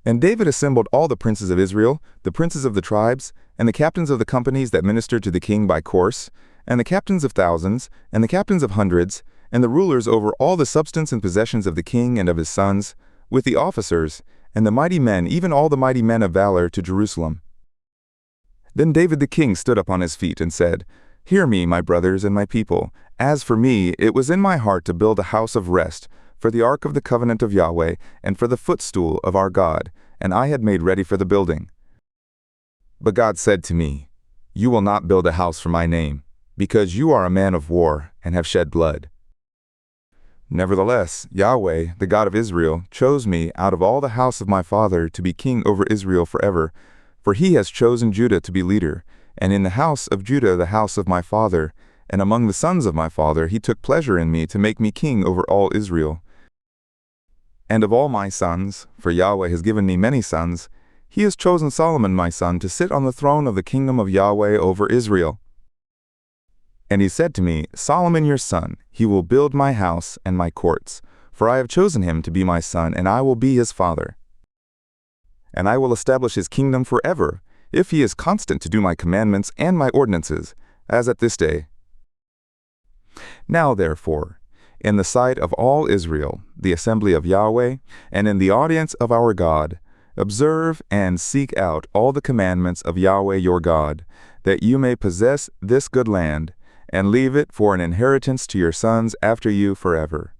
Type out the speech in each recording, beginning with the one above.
And David assembled all the princes of Israel, the princes of the tribes, and the captains of the companies that ministered to the king by course, and the captains of thousands, and the captains of hundreds, and the rulers over all the substance and possessions of the king and of his sons, with the officers, and the mighty men, even all the mighty men of valor, to Jerusalem. Then David the king stood up on his feet and said, Hear me, my brothers and my people. As for me, it was in my heart to build a house of rest, for the ark of the covenant of Yahweh, and for the footstool of our God, and I had made ready for the building. But God said to me, You will not build a house for my name, because you are a man of war, and have shed blood. Nevertheless, Yahweh, the God of Israel, chose me out of all the house of my father to be king over Israel forever, for he has chosen Judah to be leader, and in the house of Judah the house of my father, and among the sons of my father he took pleasure in me to make me king over all Israel. And of all my sons, for Yahweh has given me many sons, he has chosen Solomon my son to sit on the throne of the kingdom of Yahweh over Israel. And he said to me, Solomon your son, he will build my house and my courts, for I have chosen him to be my son, and I will be his father. And I will establish his kingdom forever, if he is constant to do my commandments and my ordinances, as at this day. Now therefore, in the sight of all Israel, the assembly of Yahweh, and in the audience of our God, observe and seek out all the commandments of Yahweh your God, that you may possess this good land, and leave it for an inheritance to your sons after you forever.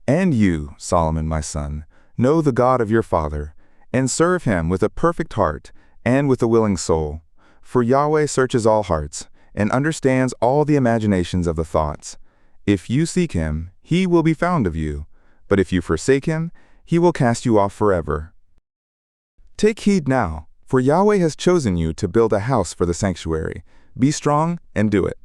And you, Solomon my son, know the God of your father, and serve him with a perfect heart and with a willing soul. For Yahweh searches all hearts, and understands all the imaginations of the thoughts. If you seek him, he will be found of you, but if you forsake him, he will cast you off forever. Take heed now, for Yahweh has chosen you to build a house for the sanctuary. Be strong and do it.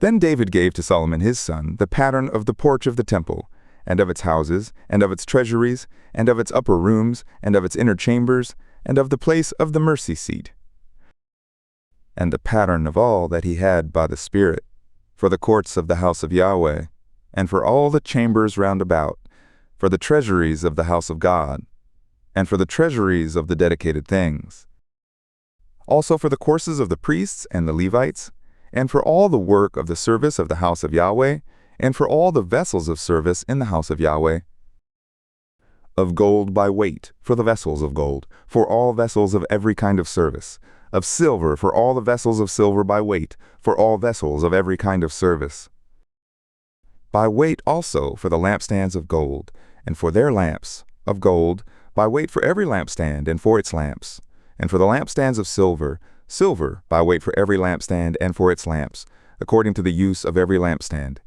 Then David gave to Solomon his son the pattern of the porch of the temple, and of its houses, and of its treasuries, and of its upper rooms, and of its inner chambers, and of the place of the mercy seat, and the pattern of all that he had by the Spirit, for the courts of the house of Yahweh, and for all the chambers round about, for the treasuries of the house of God, and for the treasuries of the dedicated things. Also for the courses of the priests and the Levites, and for all the work of the service of the house of Yahweh, and for all the vessels of service in the house of Yahweh. Of gold by weight, for the vessels of gold, for all vessels of every kind of service. Of silver, for all the vessels of silver by weight, for all vessels of every kind of service. By weight also for the lampstands of gold, and for their lamps, of gold, by weight for every lampstand and for its lamps. And for the lampstands of silver, silver by weight for every lampstand and for its lamps, according to the use of every lampstand.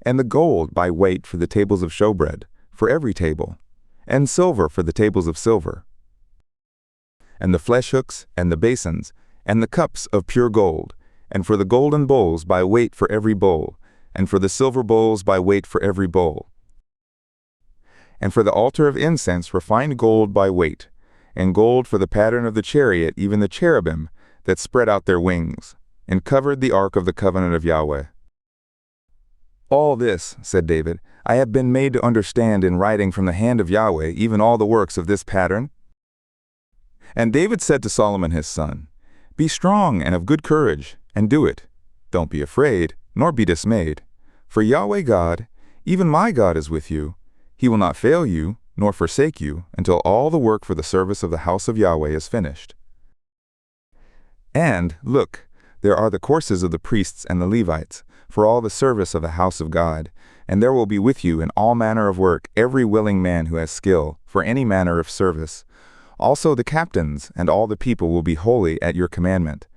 And the gold by weight for the tables of showbread, for every table, and silver for the tables of silver. And the flesh hooks, and the basins, and the cups of pure gold, and for the golden bowls by weight for every bowl, and for the silver bowls by weight for every bowl. And for the altar of incense refined gold by weight, and gold for the pattern of the chariot, even the cherubim that spread out their wings, and covered the ark of the covenant of Yahweh. All this, said David, I have been made to understand in writing from the hand of Yahweh, even all the works of this pattern. And David said to Solomon his son, Be strong and of good courage, and do it. Don't be afraid, nor be dismayed. For Yahweh God, even my God, is with you. He will not fail you, nor forsake you, until all the work for the service of the house of Yahweh is finished. And, look, there are the courses of the priests and the Levites, for all the service of the house of God, and there will be with you in all manner of work every willing man who has skill, for any manner of service. Also the captains and all the people will be holy at your commandment.